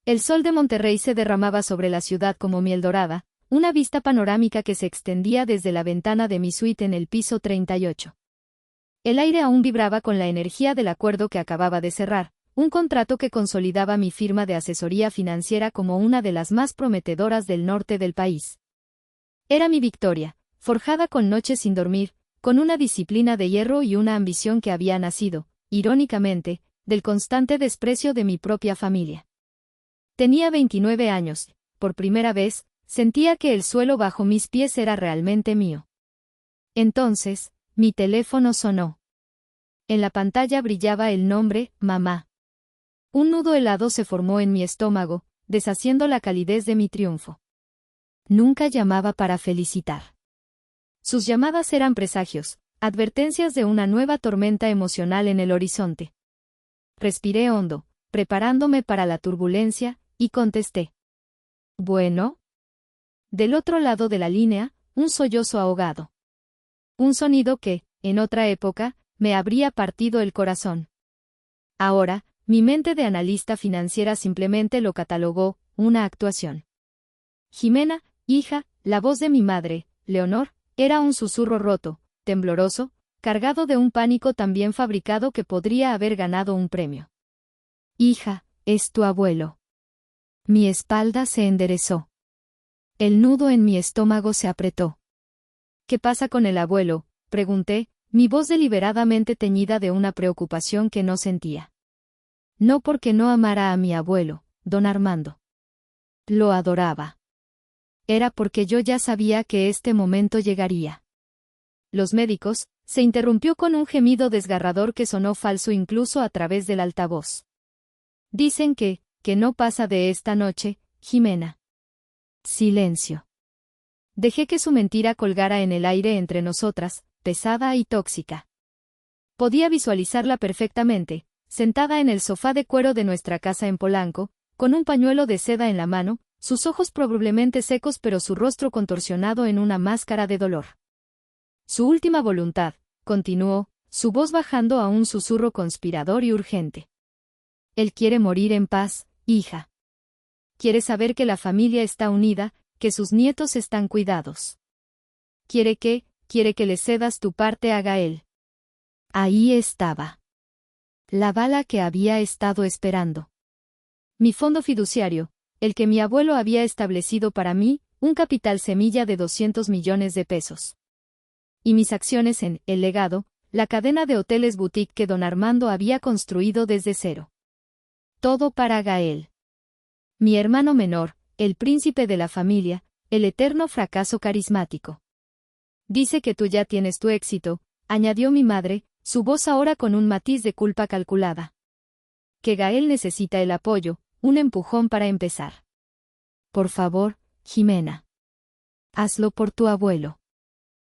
El sol de Monterrey se derramaba sobre la ciudad como miel dorada, una vista panorámica que se extendía desde la ventana de mi suite en el piso 38. El aire aún vibraba con la energía del acuerdo que acababa de cerrar, un contrato que consolidaba mi firma de asesoría financiera como una de las más prometedoras del norte del país. Era mi victoria, forjada con noches sin dormir, con una disciplina de hierro y una ambición que había nacido, irónicamente, del constante desprecio de mi propia familia. Tenía 29 años, por primera vez, sentía que el suelo bajo mis pies era realmente mío. Entonces, mi teléfono sonó. En la pantalla brillaba el nombre, mamá. Un nudo helado se formó en mi estómago, deshaciendo la calidez de mi triunfo. Nunca llamaba para felicitar. Sus llamadas eran presagios, advertencias de una nueva tormenta emocional en el horizonte. Respiré hondo, preparándome para la turbulencia, y contesté. ¿Bueno? Del otro lado de la línea, un sollozo ahogado. Un sonido que, en otra época, me habría partido el corazón. Ahora, mi mente de analista financiera simplemente lo catalogó, una actuación. Jimena, hija, la voz de mi madre, Leonor, era un susurro roto, tembloroso, cargado de un pánico tan bien fabricado que podría haber ganado un premio. Hija, es tu abuelo. Mi espalda se enderezó. El nudo en mi estómago se apretó. ¿Qué pasa con el abuelo?, pregunté, mi voz deliberadamente teñida de una preocupación que no sentía. No porque no amara a mi abuelo, don Armando. Lo adoraba. Era porque yo ya sabía que este momento llegaría. Los médicos, se interrumpió con un gemido desgarrador que sonó falso incluso a través del altavoz. Dicen que no pasa de esta noche, Jimena. Silencio. Dejé que su mentira colgara en el aire entre nosotras, pesada y tóxica. Podía visualizarla perfectamente, sentada en el sofá de cuero de nuestra casa en Polanco, con un pañuelo de seda en la mano, sus ojos probablemente secos pero su rostro contorsionado en una máscara de dolor. Su última voluntad, continuó, su voz bajando a un susurro conspirador y urgente. Él quiere morir en paz, hija. Quiere saber que la familia está unida, que sus nietos están cuidados. Quiere que le cedas tu parte a Gael. Ahí estaba. La bala que había estado esperando. Mi fondo fiduciario, el que mi abuelo había establecido para mí, un capital semilla de 200 millones de pesos. Y mis acciones en El Legado, la cadena de hoteles boutique que don Armando había construido desde cero. Todo para Gael. Mi hermano menor, el príncipe de la familia, el eterno fracaso carismático. Dice que tú ya tienes tu éxito, añadió mi madre, su voz ahora con un matiz de culpa calculada. Que Gael necesita el apoyo, un empujón para empezar. Por favor, Jimena. Hazlo por tu abuelo.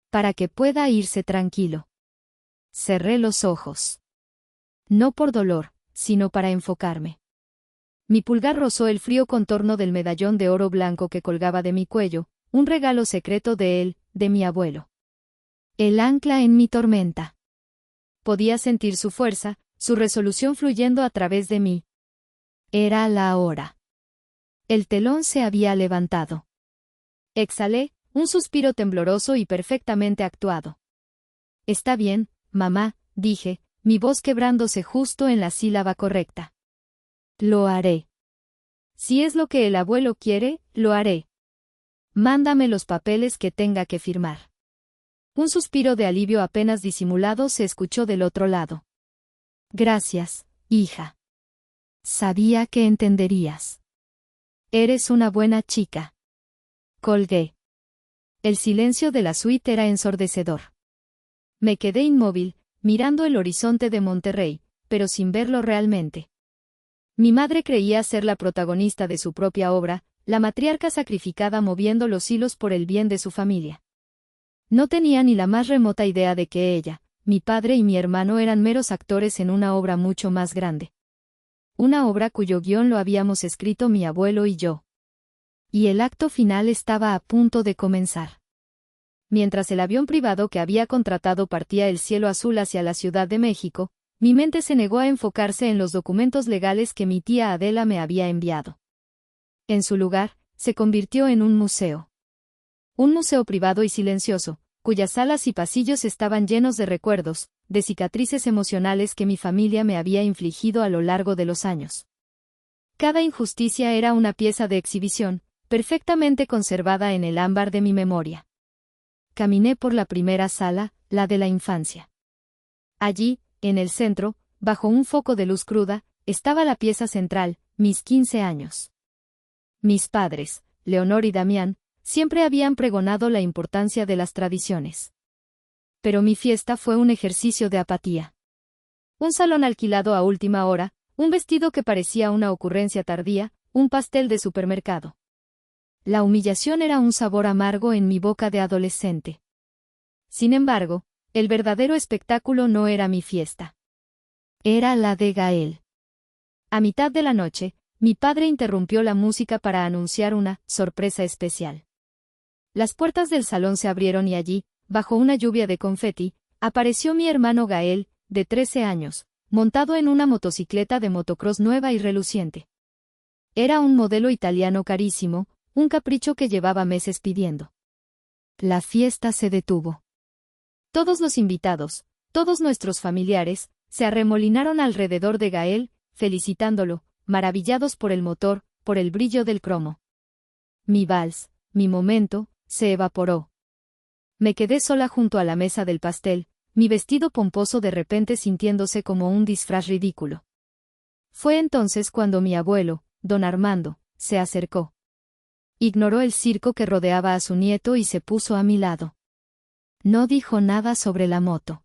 Para que pueda irse tranquilo. Cerré los ojos. No por dolor, sino para enfocarme. Mi pulgar rozó el frío contorno del medallón de oro blanco que colgaba de mi cuello, un regalo secreto de él, de mi abuelo. El ancla en mi tormenta. Podía sentir su fuerza, su resolución fluyendo a través de mí. Era la hora. El telón se había levantado. Exhalé, un suspiro tembloroso y perfectamente actuado. Está bien, mamá, dije, mi voz quebrándose justo en la sílaba correcta. Lo haré. Si es lo que el abuelo quiere, lo haré. Mándame los papeles que tenga que firmar. Un suspiro de alivio apenas disimulado se escuchó del otro lado. Gracias, hija. Sabía que entenderías. Eres una buena chica. Colgué. El silencio de la suite era ensordecedor. Me quedé inmóvil, mirando el horizonte de Monterrey, pero sin verlo realmente. Mi madre creía ser la protagonista de su propia obra, la matriarca sacrificada moviendo los hilos por el bien de su familia. No tenía ni la más remota idea de que ella, mi padre y mi hermano eran meros actores en una obra mucho más grande. Una obra cuyo guión lo habíamos escrito mi abuelo y yo. Y el acto final estaba a punto de comenzar. Mientras el avión privado que había contratado partía el cielo azul hacia la Ciudad de México, mi mente se negó a enfocarse en los documentos legales que mi tía Adela me había enviado. En su lugar, se convirtió en un museo. Un museo privado y silencioso, cuyas salas y pasillos estaban llenos de recuerdos, de cicatrices emocionales que mi familia me había infligido a lo largo de los años. Cada injusticia era una pieza de exhibición, perfectamente conservada en el ámbar de mi memoria. Caminé por la primera sala, la de la infancia. Allí, en el centro, bajo un foco de luz cruda, estaba la pieza central, mis 15 años. Mis padres, Leonor y Damián, siempre habían pregonado la importancia de las tradiciones. Pero mi fiesta fue un ejercicio de apatía. Un salón alquilado a última hora, un vestido que parecía una ocurrencia tardía, un pastel de supermercado. La humillación era un sabor amargo en mi boca de adolescente. Sin embargo, el verdadero espectáculo no era mi fiesta. Era la de Gael. A mitad de la noche, mi padre interrumpió la música para anunciar una sorpresa especial. Las puertas del salón se abrieron y allí, bajo una lluvia de confeti, apareció mi hermano Gael, de 13 años, montado en una motocicleta de motocross nueva y reluciente. Era un modelo italiano carísimo, un capricho que llevaba meses pidiendo. La fiesta se detuvo. Todos los invitados, todos nuestros familiares, se arremolinaron alrededor de Gael, felicitándolo, maravillados por el motor, por el brillo del cromo. Mi vals, mi momento, se evaporó. Me quedé sola junto a la mesa del pastel, mi vestido pomposo de repente sintiéndose como un disfraz ridículo. Fue entonces cuando mi abuelo, don Armando, se acercó. Ignoró el circo que rodeaba a su nieto y se puso a mi lado. No dijo nada sobre la moto.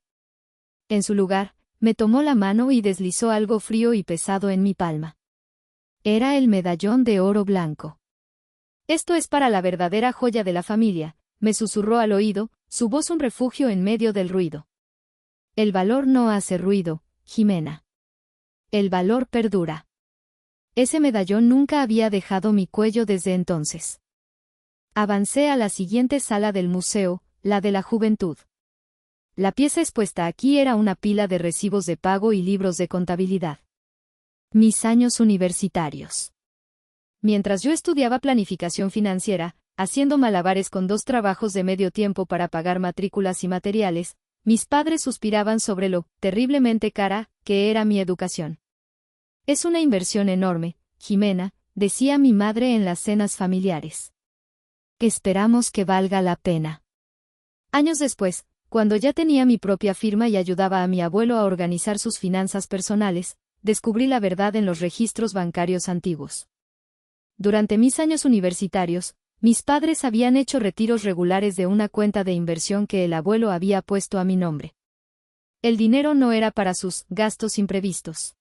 En su lugar, me tomó la mano y deslizó algo frío y pesado en mi palma. Era el medallón de oro blanco. Esto es para la verdadera joya de la familia, me susurró al oído, su voz un refugio en medio del ruido. El valor no hace ruido, Jimena. El valor perdura. Ese medallón nunca había dejado mi cuello desde entonces. Avancé a la siguiente sala del museo, la de la juventud. La pieza expuesta aquí era una pila de recibos de pago y libros de contabilidad. Mis años universitarios. Mientras yo estudiaba planificación financiera, haciendo malabares con 2 trabajos de medio tiempo para pagar matrículas y materiales, mis padres suspiraban sobre lo terriblemente cara que era mi educación. Es una inversión enorme, Jimena, decía mi madre en las cenas familiares. Esperamos que valga la pena. Años después, cuando ya tenía mi propia firma y ayudaba a mi abuelo a organizar sus finanzas personales, descubrí la verdad en los registros bancarios antiguos. Durante mis años universitarios, mis padres habían hecho retiros regulares de una cuenta de inversión que el abuelo había puesto a mi nombre. El dinero no era para sus gastos imprevistos.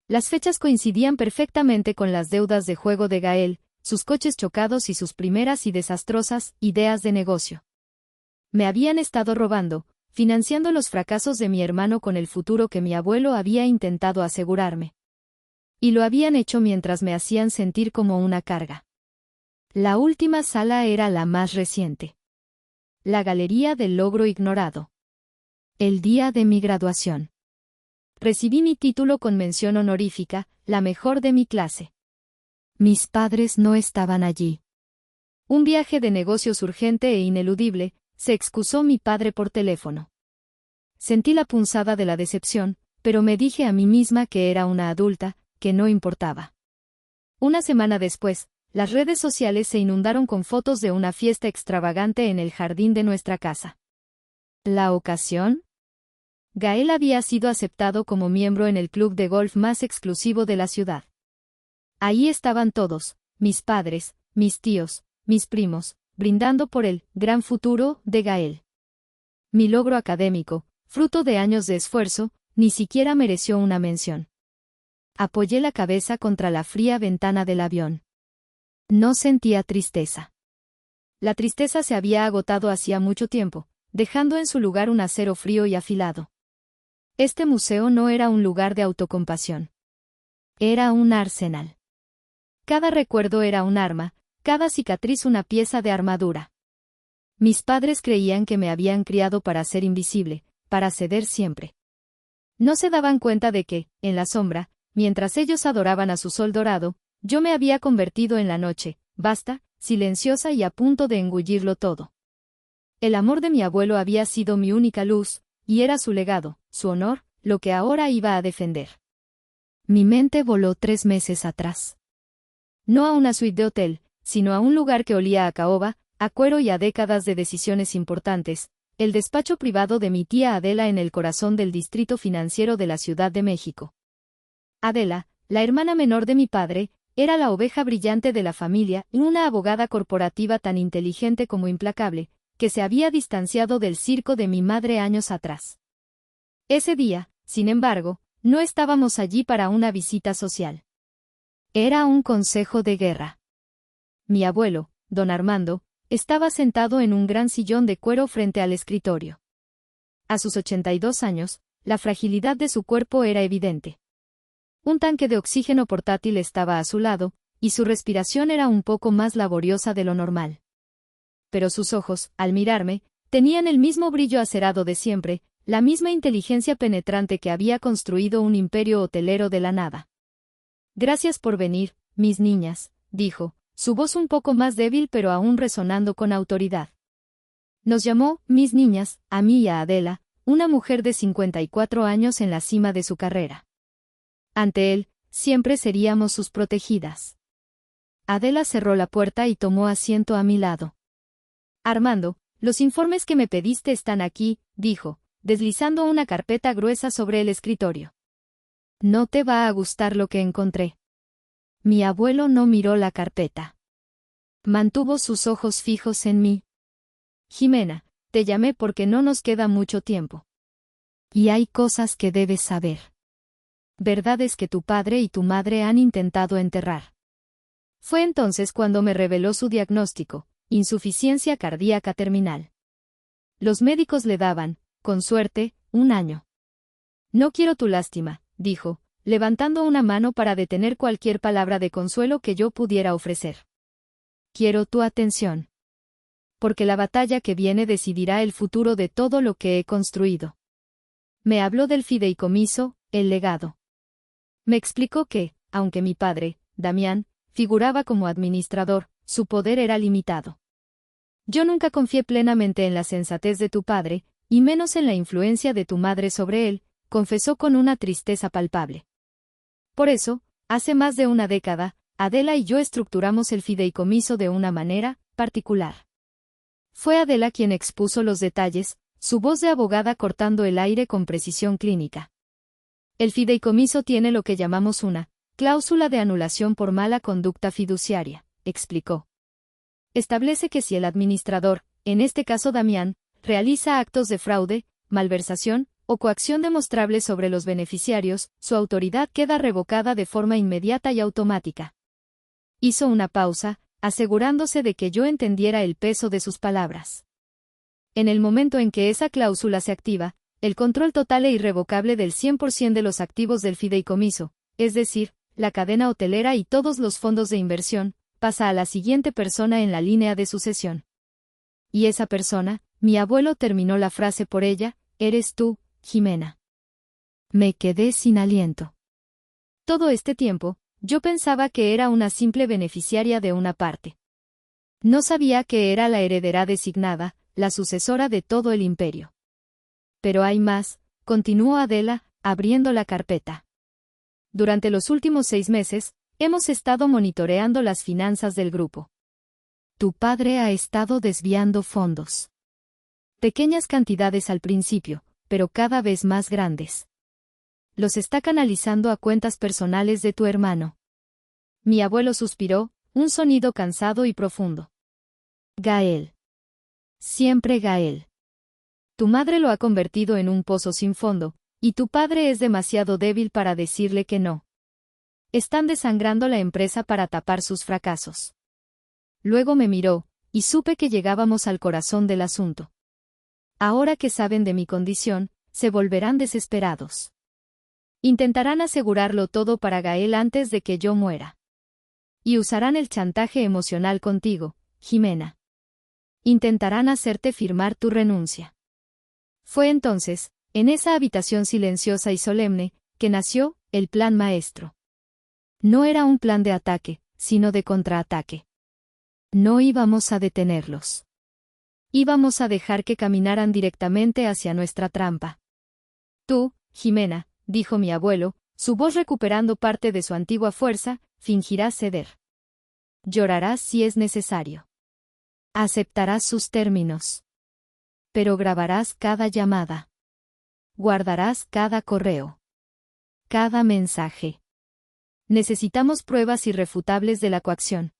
Las fechas coincidían perfectamente con las deudas de juego de Gael, sus coches chocados y sus primeras y desastrosas ideas de negocio. Me habían estado robando, financiando los fracasos de mi hermano con el futuro que mi abuelo había intentado asegurarme. Y lo habían hecho mientras me hacían sentir como una carga. La última sala era la más reciente. La galería del logro ignorado. El día de mi graduación. Recibí mi título con mención honorífica, la mejor de mi clase. Mis padres no estaban allí. Un viaje de negocios urgente e ineludible, se excusó mi padre por teléfono. Sentí la punzada de la decepción, pero me dije a mí misma que era una adulta, que no importaba. Una semana después, las redes sociales se inundaron con fotos de una fiesta extravagante en el jardín de nuestra casa. ¿La ocasión? Gael había sido aceptado como miembro en el club de golf más exclusivo de la ciudad. Ahí estaban todos, mis padres, mis tíos, mis primos, brindando por el gran futuro de Gael. Mi logro académico, fruto de años de esfuerzo, ni siquiera mereció una mención. Apoyé la cabeza contra la fría ventana del avión. No sentía tristeza. La tristeza se había agotado hacía mucho tiempo, dejando en su lugar un acero frío y afilado. Este museo no era un lugar de autocompasión. Era un arsenal. Cada recuerdo era un arma, cada cicatriz una pieza de armadura. Mis padres creían que me habían criado para ser invisible, para ceder siempre. No se daban cuenta de que, en la sombra, mientras ellos adoraban a su sol dorado, yo me había convertido en la noche, vasta, silenciosa y a punto de engullirlo todo. El amor de mi abuelo había sido mi única luz, y era su legado, su honor, lo que ahora iba a defender. Mi mente voló 3 meses atrás. No a una suite de hotel, sino a un lugar que olía a caoba, a cuero y a décadas de decisiones importantes, el despacho privado de mi tía Adela en el corazón del distrito financiero de la Ciudad de México. Adela, la hermana menor de mi padre, era la oveja brillante de la familia y una abogada corporativa tan inteligente como implacable, que se había distanciado del circo de mi madre años atrás. Ese día, sin embargo, no estábamos allí para una visita social. Era un consejo de guerra. Mi abuelo, don Armando, estaba sentado en un gran sillón de cuero frente al escritorio. A sus 82 años, la fragilidad de su cuerpo era evidente. Un tanque de oxígeno portátil estaba a su lado, y su respiración era un poco más laboriosa de lo normal. Pero sus ojos, al mirarme, tenían el mismo brillo acerado de siempre, la misma inteligencia penetrante que había construido un imperio hotelero de la nada. Gracias por venir, mis niñas, dijo, su voz un poco más débil pero aún resonando con autoridad. Nos llamó, mis niñas, a mí y a Adela, una mujer de 54 años en la cima de su carrera. Ante él, siempre seríamos sus protegidas. Adela cerró la puerta y tomó asiento a mi lado. Armando, los informes que me pediste están aquí, dijo, deslizando una carpeta gruesa sobre el escritorio. No te va a gustar lo que encontré. Mi abuelo no miró la carpeta. Mantuvo sus ojos fijos en mí. Jimena, te llamé porque no nos queda mucho tiempo. Y hay cosas que debes saber. Verdad es que tu padre y tu madre han intentado enterrar. Fue entonces cuando me reveló su diagnóstico, insuficiencia cardíaca terminal. Los médicos le daban, con suerte, 1 año. No quiero tu lástima, dijo, levantando una mano para detener cualquier palabra de consuelo que yo pudiera ofrecer. Quiero tu atención. Porque la batalla que viene decidirá el futuro de todo lo que he construido. Me habló del fideicomiso, el legado. Me explicó que, aunque mi padre, Damián, figuraba como administrador, su poder era limitado. Yo nunca confié plenamente en la sensatez de tu padre, y menos en la influencia de tu madre sobre él, confesó con una tristeza palpable. Por eso, hace más de 1 década, Adela y yo estructuramos el fideicomiso de una manera particular. Fue Adela quien expuso los detalles, su voz de abogada cortando el aire con precisión clínica. El fideicomiso tiene lo que llamamos una cláusula de anulación por mala conducta fiduciaria, explicó. Establece que si el administrador, en este caso Damián, realiza actos de fraude, malversación o coacción demostrable sobre los beneficiarios, su autoridad queda revocada de forma inmediata y automática. Hizo una pausa, asegurándose de que yo entendiera el peso de sus palabras. En el momento en que esa cláusula se activa, el control total e irrevocable del 100% de los activos del fideicomiso, es decir, la cadena hotelera y todos los fondos de inversión, pasa a la siguiente persona en la línea de sucesión. Y esa persona, mi abuelo terminó la frase por ella, eres tú, Jimena. Me quedé sin aliento. Todo este tiempo, yo pensaba que era una simple beneficiaria de una parte. No sabía que era la heredera designada, la sucesora de todo el imperio. Pero hay más, continuó Adela, abriendo la carpeta. Durante los últimos 6 meses, hemos estado monitoreando las finanzas del grupo. Tu padre ha estado desviando fondos. Pequeñas cantidades al principio, pero cada vez más grandes. Los está canalizando a cuentas personales de tu hermano. Mi abuelo suspiró, un sonido cansado y profundo. Gael. Siempre Gael. Tu madre lo ha convertido en un pozo sin fondo, y tu padre es demasiado débil para decirle que no. Están desangrando la empresa para tapar sus fracasos. Luego me miró, y supe que llegábamos al corazón del asunto. Ahora que saben de mi condición, se volverán desesperados. Intentarán asegurarlo todo para Gael antes de que yo muera. Y usarán el chantaje emocional contigo, Jimena. Intentarán hacerte firmar tu renuncia. Fue entonces, en esa habitación silenciosa y solemne, que nació el plan maestro. No era un plan de ataque, sino de contraataque. No íbamos a detenerlos. Íbamos a dejar que caminaran directamente hacia nuestra trampa. Tú, Jimena, dijo mi abuelo, su voz recuperando parte de su antigua fuerza, fingirás ceder. Llorarás si es necesario. Aceptarás sus términos. Pero grabarás cada llamada. Guardarás cada correo. Cada mensaje. Necesitamos pruebas irrefutables de la coacción.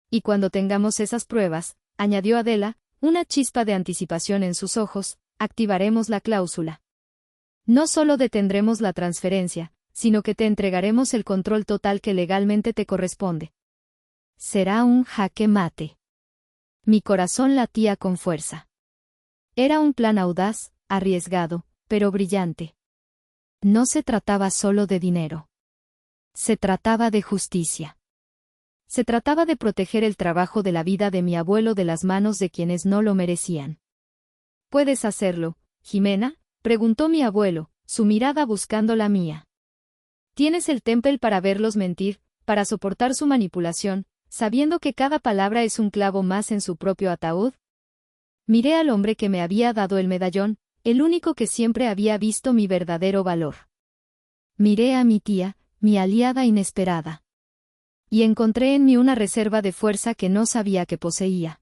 Y cuando tengamos esas pruebas, añadió Adela, una chispa de anticipación en sus ojos, activaremos la cláusula. No solo detendremos la transferencia, sino que te entregaremos el control total que legalmente te corresponde. Será un jaque mate. Mi corazón latía con fuerza. Era un plan audaz, arriesgado, pero brillante. No se trataba solo de dinero. Se trataba de justicia. Se trataba de proteger el trabajo de la vida de mi abuelo de las manos de quienes no lo merecían. ¿Puedes hacerlo, Jimena?, preguntó mi abuelo, su mirada buscando la mía. ¿Tienes el temple para verlos mentir, para soportar su manipulación, sabiendo que cada palabra es un clavo más en su propio ataúd? Miré al hombre que me había dado el medallón, el único que siempre había visto mi verdadero valor. Miré a mi tía, mi aliada inesperada. Y encontré en mí una reserva de fuerza que no sabía que poseía.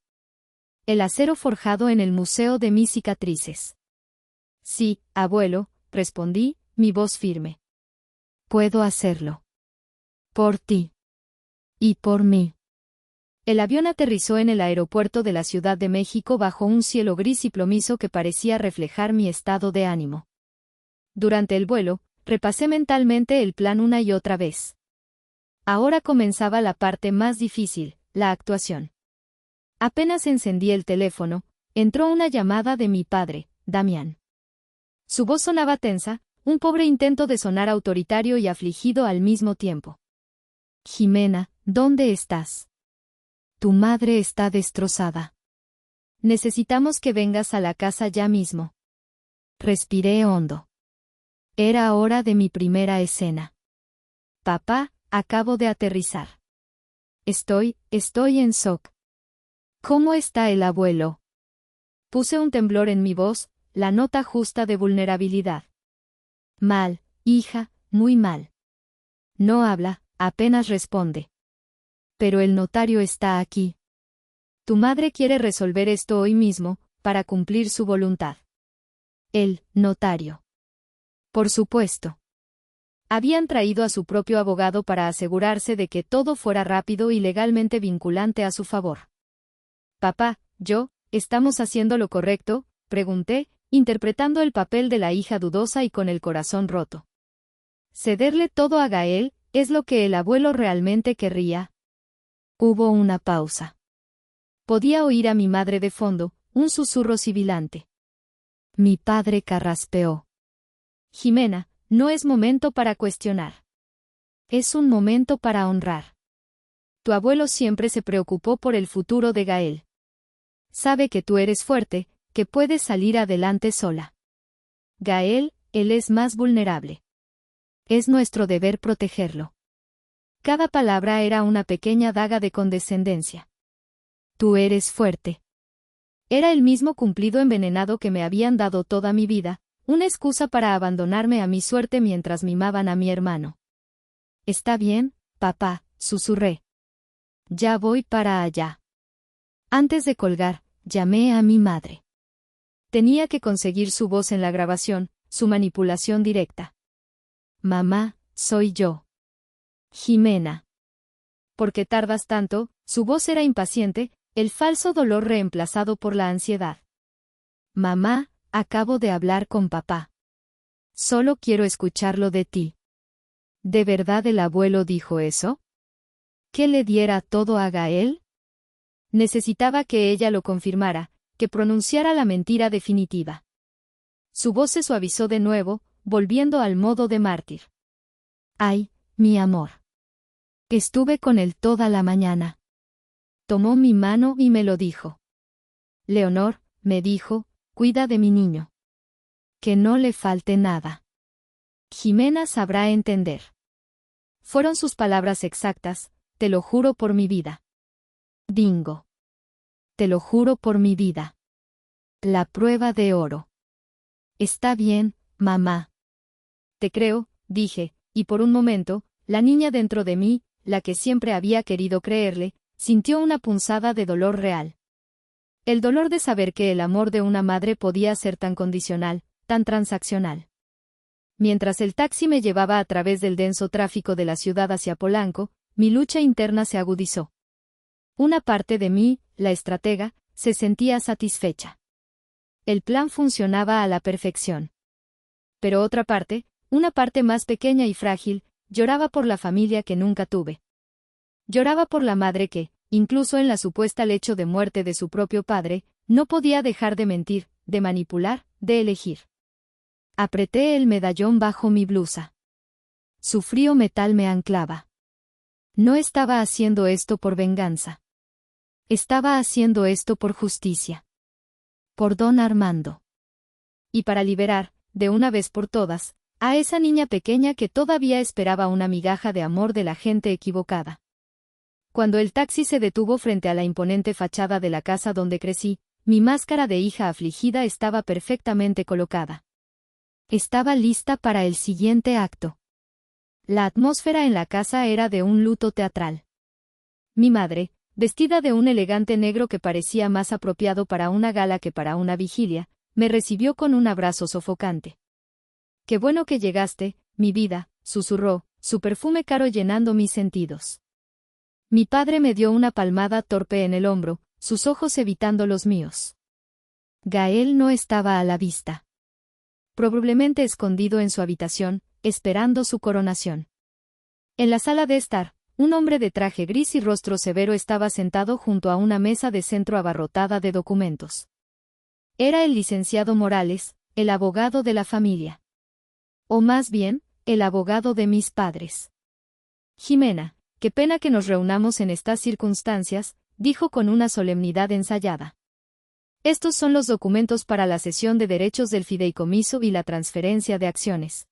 El acero forjado en el museo de mis cicatrices. Sí, abuelo, respondí, mi voz firme. Puedo hacerlo. Por ti. Y por mí. El avión aterrizó en el aeropuerto de la Ciudad de México bajo un cielo gris y plomizo que parecía reflejar mi estado de ánimo. Durante el vuelo, repasé mentalmente el plan una y otra vez. Ahora comenzaba la parte más difícil, la actuación. Apenas encendí el teléfono, entró una llamada de mi padre, Damián. Su voz sonaba tensa, un pobre intento de sonar autoritario y afligido al mismo tiempo. Jimena, ¿dónde estás? Tu madre está destrozada. Necesitamos que vengas a la casa ya mismo. Respiré hondo. Era hora de mi primera escena. Papá, acabo de aterrizar. Estoy en shock. ¿Cómo está el abuelo? Puse un temblor en mi voz, la nota justa de vulnerabilidad. Mal, hija, muy mal. No habla, apenas responde. Pero el notario está aquí. Tu madre quiere resolver esto hoy mismo, para cumplir su voluntad. El notario. Por supuesto. Habían traído a su propio abogado para asegurarse de que todo fuera rápido y legalmente vinculante a su favor. Papá, ¿estamos haciendo lo correcto?, pregunté, interpretando el papel de la hija dudosa y con el corazón roto. ¿Cederle todo a Gael es lo que el abuelo realmente querría? Hubo una pausa. Podía oír a mi madre de fondo, un susurro sibilante. Mi padre carraspeó. Jimena, no es momento para cuestionar. Es un momento para honrar. Tu abuelo siempre se preocupó por el futuro de Gael. Sabe que tú eres fuerte, que puedes salir adelante sola. Gael, él es más vulnerable. Es nuestro deber protegerlo. Cada palabra era una pequeña daga de condescendencia. Tú eres fuerte. Era el mismo cumplido envenenado que me habían dado toda mi vida, una excusa para abandonarme a mi suerte mientras mimaban a mi hermano. Está bien, papá, susurré. Ya voy para allá. Antes de colgar, llamé a mi madre. Tenía que conseguir su voz en la grabación, su manipulación directa. Mamá, soy yo. Jimena. ¿Por qué tardas tanto? Su voz era impaciente, el falso dolor reemplazado por la ansiedad. Mamá, acabo de hablar con papá. Solo quiero escucharlo de ti. ¿De verdad el abuelo dijo eso? ¿Que le diera todo a Gael? Necesitaba que ella lo confirmara, que pronunciara la mentira definitiva. Su voz se suavizó de nuevo, volviendo al modo de mártir. Ay, mi amor. Estuve con él toda la mañana. Tomó mi mano y me lo dijo. Leonor, me dijo, cuida de mi niño. Que no le falte nada. Jimena sabrá entender. Fueron sus palabras exactas, te lo juro por mi vida. Bingo. Te lo juro por mi vida. La prueba de oro. Está bien, mamá. Te creo, dije, y por un momento, la niña dentro de mí, la que siempre había querido creerle, sintió una punzada de dolor real. El dolor de saber que el amor de una madre podía ser tan condicional, tan transaccional. Mientras el taxi me llevaba a través del denso tráfico de la ciudad hacia Polanco, mi lucha interna se agudizó. Una parte de mí, la estratega, se sentía satisfecha. El plan funcionaba a la perfección. Pero otra parte, una parte más pequeña y frágil, lloraba por la familia que nunca tuve. Lloraba por la madre que, incluso en la supuesta lecho de muerte de su propio padre, no podía dejar de mentir, de manipular, de elegir. Apreté el medallón bajo mi blusa. Su frío metal me anclaba. No estaba haciendo esto por venganza. Estaba haciendo esto por justicia. Por don Armando. Y para liberar, de una vez por todas, a esa niña pequeña que todavía esperaba una migaja de amor de la gente equivocada. Cuando el taxi se detuvo frente a la imponente fachada de la casa donde crecí, mi máscara de hija afligida estaba perfectamente colocada. Estaba lista para el siguiente acto. La atmósfera en la casa era de un luto teatral. Mi madre, vestida de un elegante negro que parecía más apropiado para una gala que para una vigilia, me recibió con un abrazo sofocante. «Qué bueno que llegaste, mi vida», susurró, su perfume caro llenando mis sentidos. Mi padre me dio una palmada torpe en el hombro, sus ojos evitando los míos. Gael no estaba a la vista. Probablemente escondido en su habitación, esperando su coronación. En la sala de estar, un hombre de traje gris y rostro severo estaba sentado junto a una mesa de centro abarrotada de documentos. Era el licenciado Morales, el abogado de la familia. O más bien, el abogado de mis padres. Jimena, qué pena que nos reunamos en estas circunstancias, dijo con una solemnidad ensayada. Estos son los documentos para la cesión de derechos del fideicomiso y la transferencia de acciones.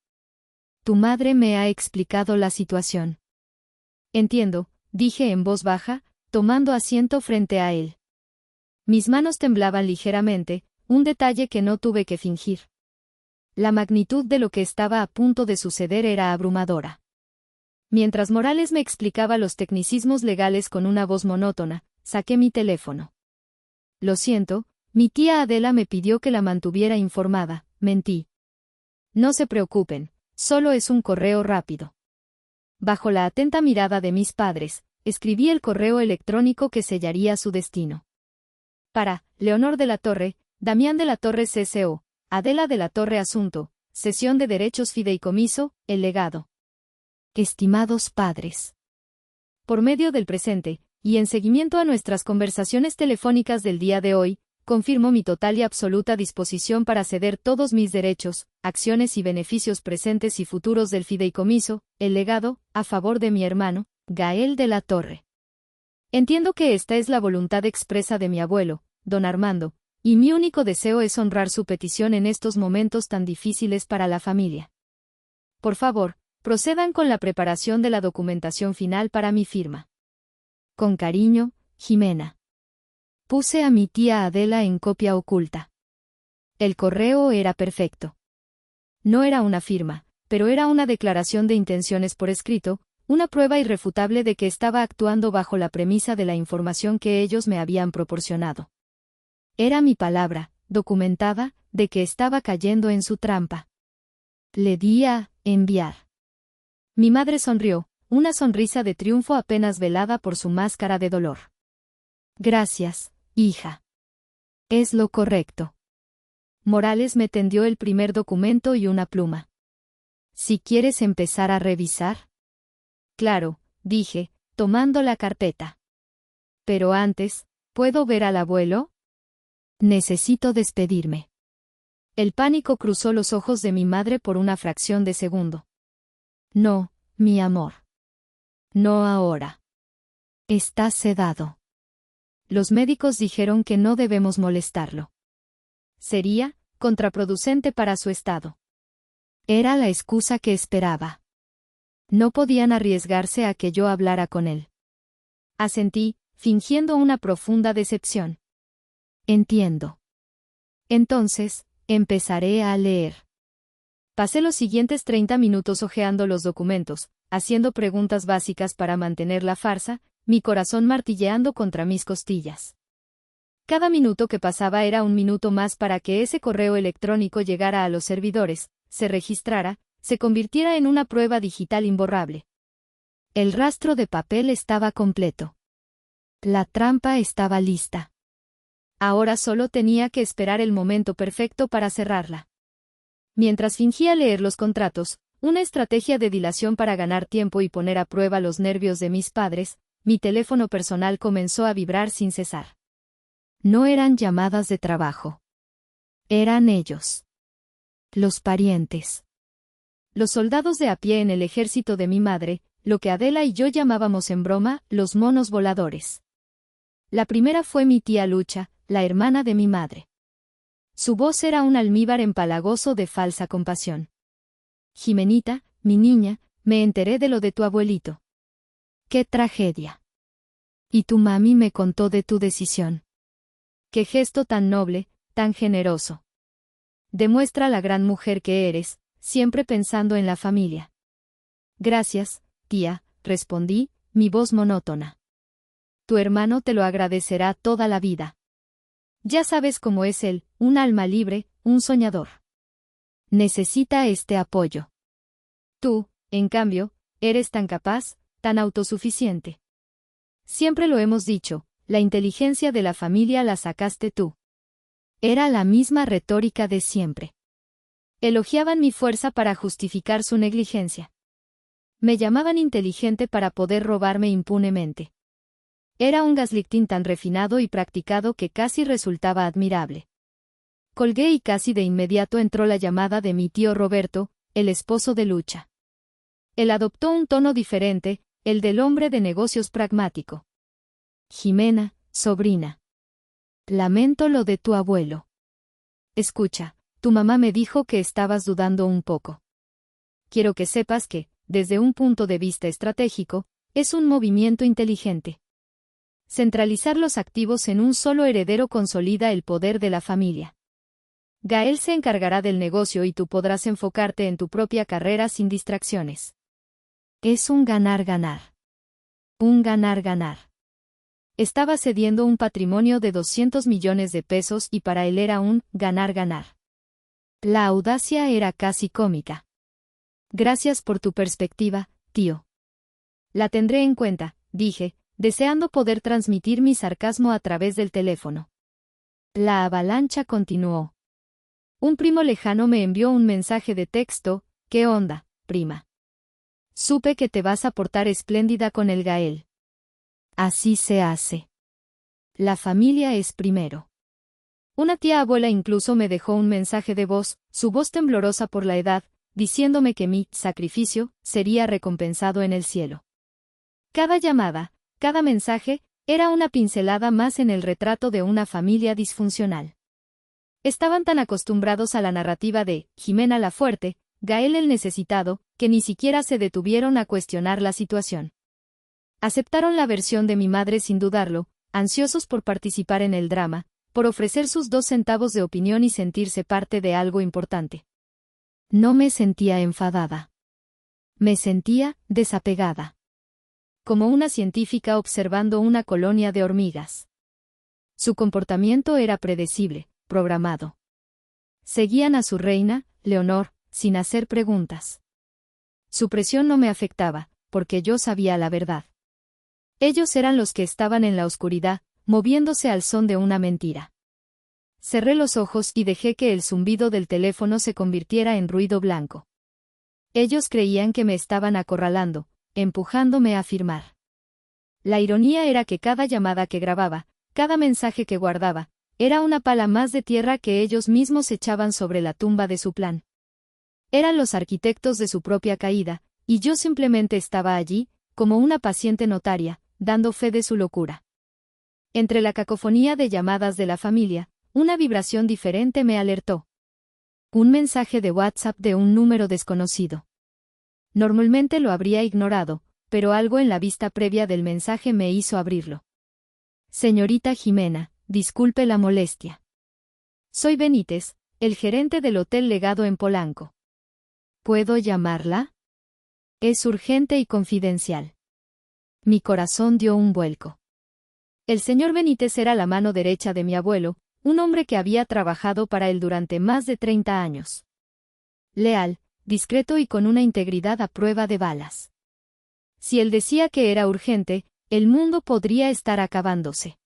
Tu madre me ha explicado la situación. Entiendo, dije en voz baja, tomando asiento frente a él. Mis manos temblaban ligeramente, un detalle que no tuve que fingir. La magnitud de lo que estaba a punto de suceder era abrumadora. Mientras Morales me explicaba los tecnicismos legales con una voz monótona, saqué mi teléfono. Lo siento, mi tía Adela me pidió que la mantuviera informada, mentí. No se preocupen, solo es un correo rápido. Bajo la atenta mirada de mis padres, escribí el correo electrónico que sellaría su destino. Para Leonor de la Torre, Damián de la Torre CCO, Adela de la Torre Asunto, cesión de derechos fideicomiso, el legado. Estimados padres. Por medio del presente, y en seguimiento a nuestras conversaciones telefónicas del día de hoy, confirmo mi total y absoluta disposición para ceder todos mis derechos, acciones y beneficios presentes y futuros del fideicomiso, el legado, a favor de mi hermano, Gael de la Torre. Entiendo que esta es la voluntad expresa de mi abuelo, don Armando, y mi único deseo es honrar su petición en estos momentos tan difíciles para la familia. Por favor, procedan con la preparación de la documentación final para mi firma. Con cariño, Jimena. Puse a mi tía Adela en copia oculta. El correo era perfecto. No era una firma, pero era una declaración de intenciones por escrito, una prueba irrefutable de que estaba actuando bajo la premisa de la información que ellos me habían proporcionado. Era mi palabra, documentada, de que estaba cayendo en su trampa. Le di a enviar. Mi madre sonrió, una sonrisa de triunfo apenas velada por su máscara de dolor. Gracias, hija. Es lo correcto. Morales me tendió el primer documento y una pluma. Si quieres empezar a revisar. Claro, dije, tomando la carpeta. Pero antes, ¿puedo ver al abuelo? Necesito despedirme. El pánico cruzó los ojos de mi madre por una fracción de segundo. No, mi amor. No ahora. Está sedado. Los médicos dijeron que no debemos molestarlo. Sería contraproducente para su estado. Era la excusa que esperaba. No podían arriesgarse a que yo hablara con él. Asentí, fingiendo una profunda decepción. Entiendo. Entonces, empezaré a leer. Pasé los siguientes 30 minutos hojeando los documentos, haciendo preguntas básicas para mantener la farsa, mi corazón martilleando contra mis costillas. Cada minuto que pasaba era un minuto más para que ese correo electrónico llegara a los servidores, se registrara, se convirtiera en una prueba digital imborrable. El rastro de papel estaba completo. La trampa estaba lista. Ahora solo tenía que esperar el momento perfecto para cerrarla. Mientras fingía leer los contratos, una estrategia de dilación para ganar tiempo y poner a prueba los nervios de mis padres, mi teléfono personal comenzó a vibrar sin cesar. No eran llamadas de trabajo. Eran ellos. Los parientes. Los soldados de a pie en el ejército de mi madre, lo que Adela y yo llamábamos en broma, los monos voladores. La primera fue mi tía Lucha, la hermana de mi madre. Su voz era un almíbar empalagoso de falsa compasión. Jimenita, mi niña, me enteré de lo de tu abuelito. ¡Qué tragedia! Y tu mami me contó de tu decisión. ¡Qué gesto tan noble, tan generoso! Demuestra la gran mujer que eres, siempre pensando en la familia. Gracias, tía, respondí, mi voz monótona. Tu hermano te lo agradecerá toda la vida. Ya sabes cómo es él, un alma libre, un soñador. Necesita este apoyo. Tú, en cambio, eres tan capaz, tan autosuficiente. Siempre lo hemos dicho, la inteligencia de la familia la sacaste tú. Era la misma retórica de siempre. Elogiaban mi fuerza para justificar su negligencia. Me llamaban inteligente para poder robarme impunemente. Era un gaslighting tan refinado y practicado que casi resultaba admirable. Colgué y casi de inmediato entró la llamada de mi tío Roberto, el esposo de Lucha. Él adoptó un tono diferente, el del hombre de negocios pragmático. Jimena, sobrina. Lamento lo de tu abuelo. Escucha, tu mamá me dijo que estabas dudando un poco. Quiero que sepas que, desde un punto de vista estratégico, es un movimiento inteligente. Centralizar los activos en un solo heredero consolida el poder de la familia. Gael se encargará del negocio y tú podrás enfocarte en tu propia carrera sin distracciones. Es un ganar-ganar. Un ganar-ganar. Estaba cediendo un patrimonio de 200 millones de pesos y para él era un ganar-ganar. La audacia era casi cómica. Gracias por tu perspectiva, tío. La tendré en cuenta, dije, deseando poder transmitir mi sarcasmo a través del teléfono. La avalancha continuó. Un primo lejano me envió un mensaje de texto, ¿qué onda, prima? Supe que te vas a portar espléndida con el Gael. Así se hace. La familia es primero. Una tía abuela incluso me dejó un mensaje de voz, su voz temblorosa por la edad, diciéndome que mi sacrificio sería recompensado en el cielo. Cada llamada, cada mensaje, era una pincelada más en el retrato de una familia disfuncional. Estaban tan acostumbrados a la narrativa de Jimena la fuerte, Gael el necesitado, que ni siquiera se detuvieron a cuestionar la situación. Aceptaron la versión de mi madre sin dudarlo, ansiosos por participar en el drama, por ofrecer sus 2 centavos de opinión y sentirse parte de algo importante. No me sentía enfadada. Me sentía desapegada. Como una científica observando una colonia de hormigas. Su comportamiento era predecible, programado. Seguían a su reina, Leonor, sin hacer preguntas. Su presión no me afectaba, porque yo sabía la verdad. Ellos eran los que estaban en la oscuridad, moviéndose al son de una mentira. Cerré los ojos y dejé que el zumbido del teléfono se convirtiera en ruido blanco. Ellos creían que me estaban acorralando, empujándome a firmar. La ironía era que cada llamada que grababa, cada mensaje que guardaba, era una pala más de tierra que ellos mismos echaban sobre la tumba de su plan. Eran los arquitectos de su propia caída, y yo simplemente estaba allí, como una paciente notaria, dando fe de su locura. Entre la cacofonía de llamadas de la familia, una vibración diferente me alertó. Un mensaje de WhatsApp de un número desconocido. Normalmente lo habría ignorado, pero algo en la vista previa del mensaje me hizo abrirlo. Señorita Jimena, disculpe la molestia. Soy Benítez, el gerente del Hotel Legado en Polanco. ¿Puedo llamarla? Es urgente y confidencial. Mi corazón dio un vuelco. El señor Benítez era la mano derecha de mi abuelo, un hombre que había trabajado para él durante más de 30 años. Leal, discreto y con una integridad a prueba de balas. Si él decía que era urgente, el mundo podría estar acabándose.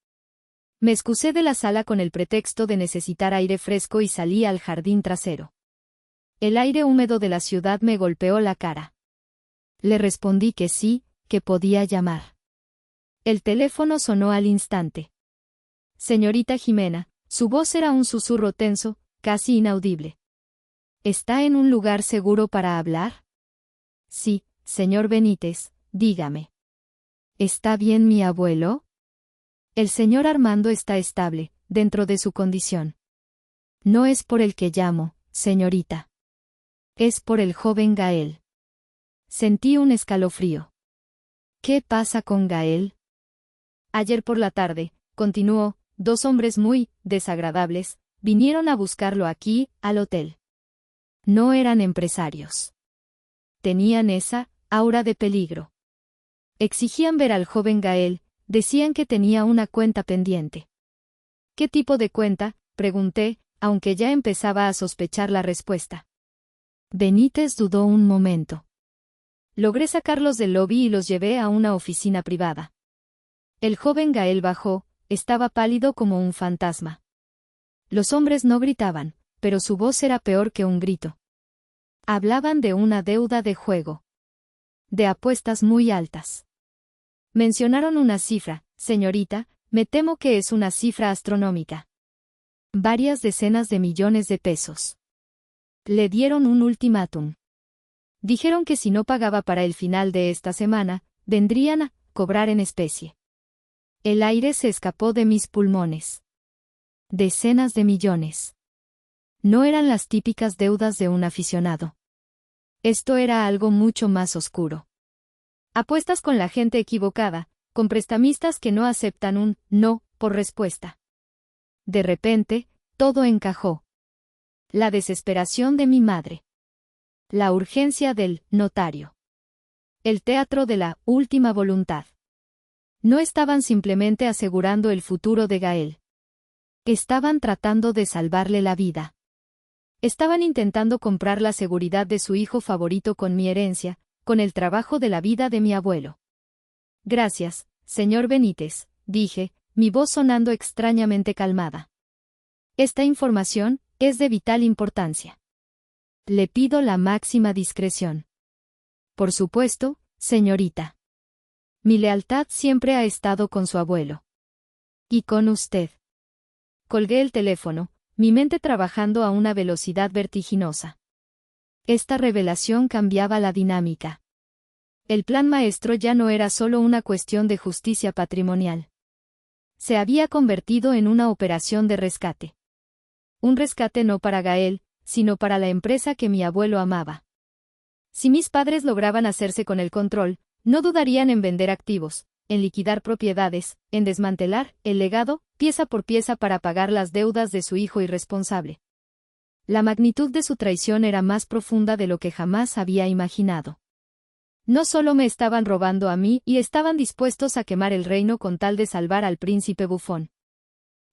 Me excusé de la sala con el pretexto de necesitar aire fresco y salí al jardín trasero. El aire húmedo de la ciudad me golpeó la cara. Le respondí que sí, que podía llamar. El teléfono sonó al instante. Señorita Jimena, su voz era un susurro tenso, casi inaudible. ¿Está en un lugar seguro para hablar? Sí, señor Benítez, dígame. ¿Está bien mi abuelo? El señor Armando está estable, dentro de su condición. No es por el que llamo, señorita. Es por el joven Gael. Sentí un escalofrío. ¿Qué pasa con Gael? Ayer por la tarde, continuó, 2 hombres muy desagradables vinieron a buscarlo aquí, al hotel. No eran empresarios. Tenían esa aura de peligro. Exigían ver al joven Gael, decían que tenía una cuenta pendiente. ¿Qué tipo de cuenta?, pregunté, aunque ya empezaba a sospechar la respuesta. Benítez dudó un momento. Logré sacarlos del lobby y los llevé a una oficina privada. El joven Gael bajó, estaba pálido como un fantasma. Los hombres no gritaban, pero su voz era peor que un grito. Hablaban de una deuda de juego. De apuestas muy altas. Mencionaron una cifra, señorita, me temo que es una cifra astronómica. Varias decenas de millones de pesos. Le dieron un ultimátum. Dijeron que si no pagaba para el final de esta semana, vendrían a cobrar en especie. El aire se escapó de mis pulmones. Decenas de millones. No eran las típicas deudas de un aficionado. Esto era algo mucho más oscuro. Apuestas con la gente equivocada, con prestamistas que no aceptan un no por respuesta. De repente, todo encajó. La desesperación de mi madre. La urgencia del notario. El teatro de la última voluntad. No estaban simplemente asegurando el futuro de Gael. Estaban tratando de salvarle la vida. Estaban intentando comprar la seguridad de su hijo favorito con mi herencia, con el trabajo de la vida de mi abuelo. Gracias, señor Benítez, dije, mi voz sonando extrañamente calmada. Esta información es de vital importancia. Le pido la máxima discreción. Por supuesto, señorita. Mi lealtad siempre ha estado con su abuelo. Y con usted. Colgué el teléfono, mi mente trabajando a una velocidad vertiginosa. Esta revelación cambiaba la dinámica. El plan maestro ya no era solo una cuestión de justicia patrimonial. Se había convertido en una operación de rescate. Un rescate no para Gael, sino para la empresa que mi abuelo amaba. Si mis padres lograban hacerse con el control, no dudarían en vender activos, en liquidar propiedades, en desmantelar el legado, pieza por pieza para pagar las deudas de su hijo irresponsable. La magnitud de su traición era más profunda de lo que jamás había imaginado. No solo me estaban robando a mí y estaban dispuestos a quemar el reino con tal de salvar al príncipe bufón.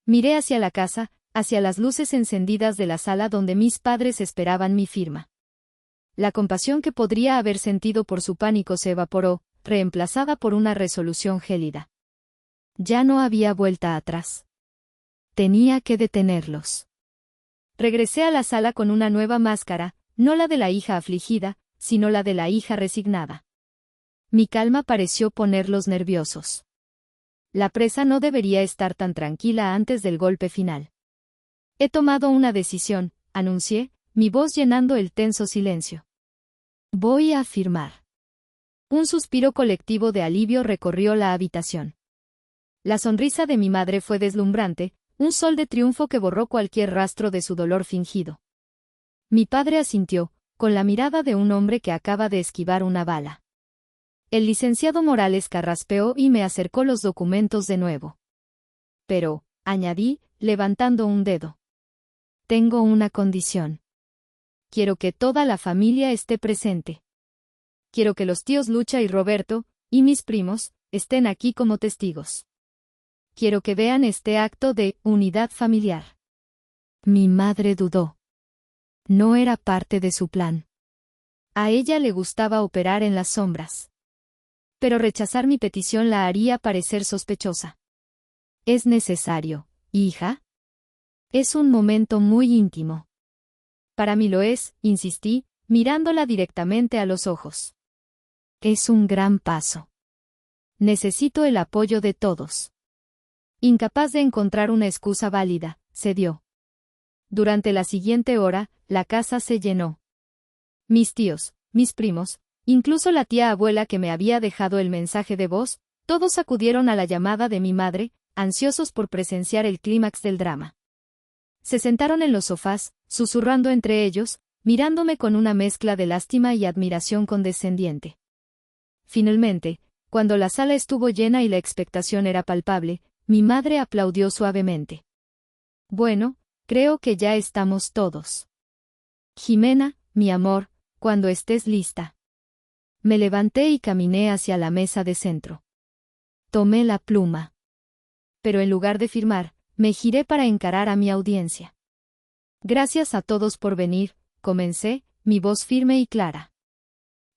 Miré hacia la casa, hacia las luces encendidas de la sala donde mis padres esperaban mi firma. La compasión que podría haber sentido por su pánico se evaporó, reemplazada por una resolución gélida. Ya no había vuelta atrás. Tenía que detenerlos. Regresé a la sala con una nueva máscara, no la de la hija afligida, sino la de la hija resignada. Mi calma pareció ponerlos nerviosos. La presa no debería estar tan tranquila antes del golpe final. He tomado una decisión, anuncié, mi voz llenando el tenso silencio. Voy a firmar. Un suspiro colectivo de alivio recorrió la habitación. La sonrisa de mi madre fue deslumbrante, un sol de triunfo que borró cualquier rastro de su dolor fingido. Mi padre asintió, con la mirada de un hombre que acaba de esquivar una bala. El licenciado Morales carraspeó y me acercó los documentos de nuevo. Pero, añadí, levantando un dedo. Tengo una condición. Quiero que toda la familia esté presente. Quiero que los tíos Lucha y Roberto, y mis primos, estén aquí como testigos. Quiero que vean este acto de unidad familiar. Mi madre dudó. No era parte de su plan. A ella le gustaba operar en las sombras. Pero rechazar mi petición la haría parecer sospechosa. ¿Es necesario, hija? Es un momento muy íntimo. Para mí lo es, insistí, mirándola directamente a los ojos. Es un gran paso. Necesito el apoyo de todos. Incapaz de encontrar una excusa válida, cedió. Durante la siguiente hora, la casa se llenó. Mis tíos, mis primos, incluso la tía abuela que me había dejado el mensaje de voz, todos acudieron a la llamada de mi madre, ansiosos por presenciar el clímax del drama. Se sentaron en los sofás, susurrando entre ellos, mirándome con una mezcla de lástima y admiración condescendiente. Finalmente, cuando la sala estuvo llena y la expectación era palpable, mi madre aplaudió suavemente. Bueno, creo que ya estamos todos. Jimena, mi amor, cuando estés lista. Me levanté y caminé hacia la mesa de centro. Tomé la pluma. Pero en lugar de firmar, me giré para encarar a mi audiencia. Gracias a todos por venir, comencé, mi voz firme y clara.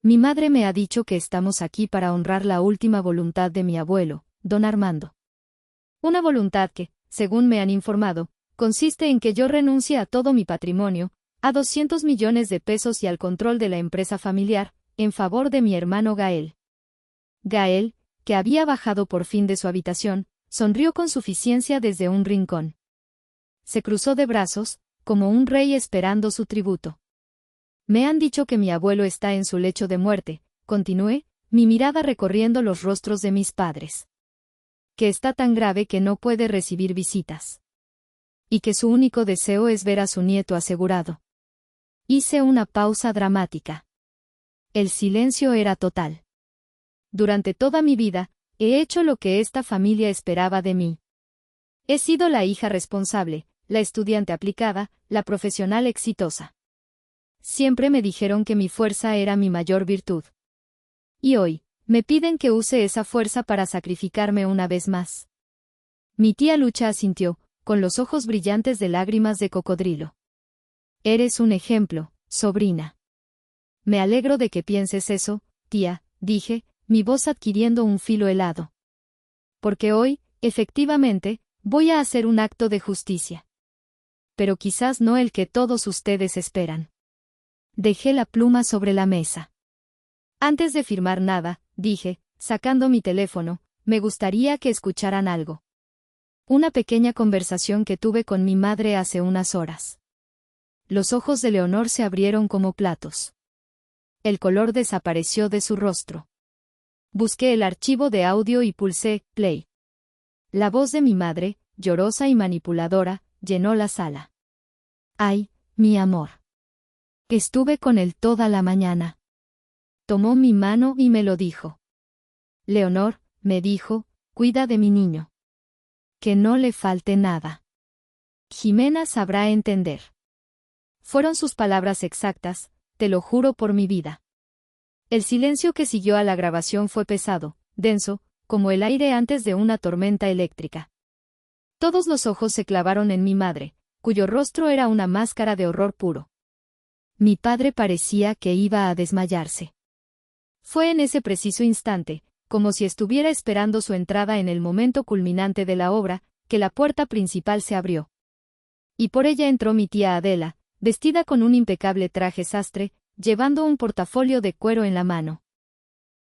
Mi madre me ha dicho que estamos aquí para honrar la última voluntad de mi abuelo, don Armando. Una voluntad que, según me han informado, consiste en que yo renuncie a todo mi patrimonio, a 200 millones de pesos y al control de la empresa familiar, en favor de mi hermano Gael. Gael, que había bajado por fin de su habitación, sonrió con suficiencia desde un rincón. Se cruzó de brazos, como un rey esperando su tributo. Me han dicho que mi abuelo está en su lecho de muerte, continué, mi mirada recorriendo los rostros de mis padres. Que está tan grave que no puede recibir visitas. Y que su único deseo es ver a su nieto asegurado. Hice una pausa dramática. El silencio era total. Durante toda mi vida, he hecho lo que esta familia esperaba de mí. He sido la hija responsable, la estudiante aplicada, la profesional exitosa. Siempre me dijeron que mi fuerza era mi mayor virtud. Y hoy, me piden que use esa fuerza para sacrificarme una vez más. Mi tía Lucha asintió, con los ojos brillantes de lágrimas de cocodrilo. Eres un ejemplo, sobrina. Me alegro de que pienses eso, tía, dije, mi voz adquiriendo un filo helado. Porque hoy, efectivamente, voy a hacer un acto de justicia. Pero quizás no el que todos ustedes esperan. Dejé la pluma sobre la mesa. Antes de firmar nada, dije, sacando mi teléfono, me gustaría que escucharan algo. Una pequeña conversación que tuve con mi madre hace unas horas. Los ojos de Leonor se abrieron como platos. El color desapareció de su rostro. Busqué el archivo de audio y pulsé play. La voz de mi madre, llorosa y manipuladora, llenó la sala. Ay, mi amor. Estuve con él toda la mañana. Tomó mi mano y me lo dijo. Leonor, me dijo, cuida de mi niño. Que no le falte nada. Jimena sabrá entender. Fueron sus palabras exactas, te lo juro por mi vida. El silencio que siguió a la grabación fue pesado, denso, como el aire antes de una tormenta eléctrica. Todos los ojos se clavaron en mi madre, cuyo rostro era una máscara de horror puro. Mi padre parecía que iba a desmayarse. Fue en ese preciso instante, como si estuviera esperando su entrada en el momento culminante de la obra, que la puerta principal se abrió. Y por ella entró mi tía Adela, vestida con un impecable traje sastre, llevando un portafolio de cuero en la mano.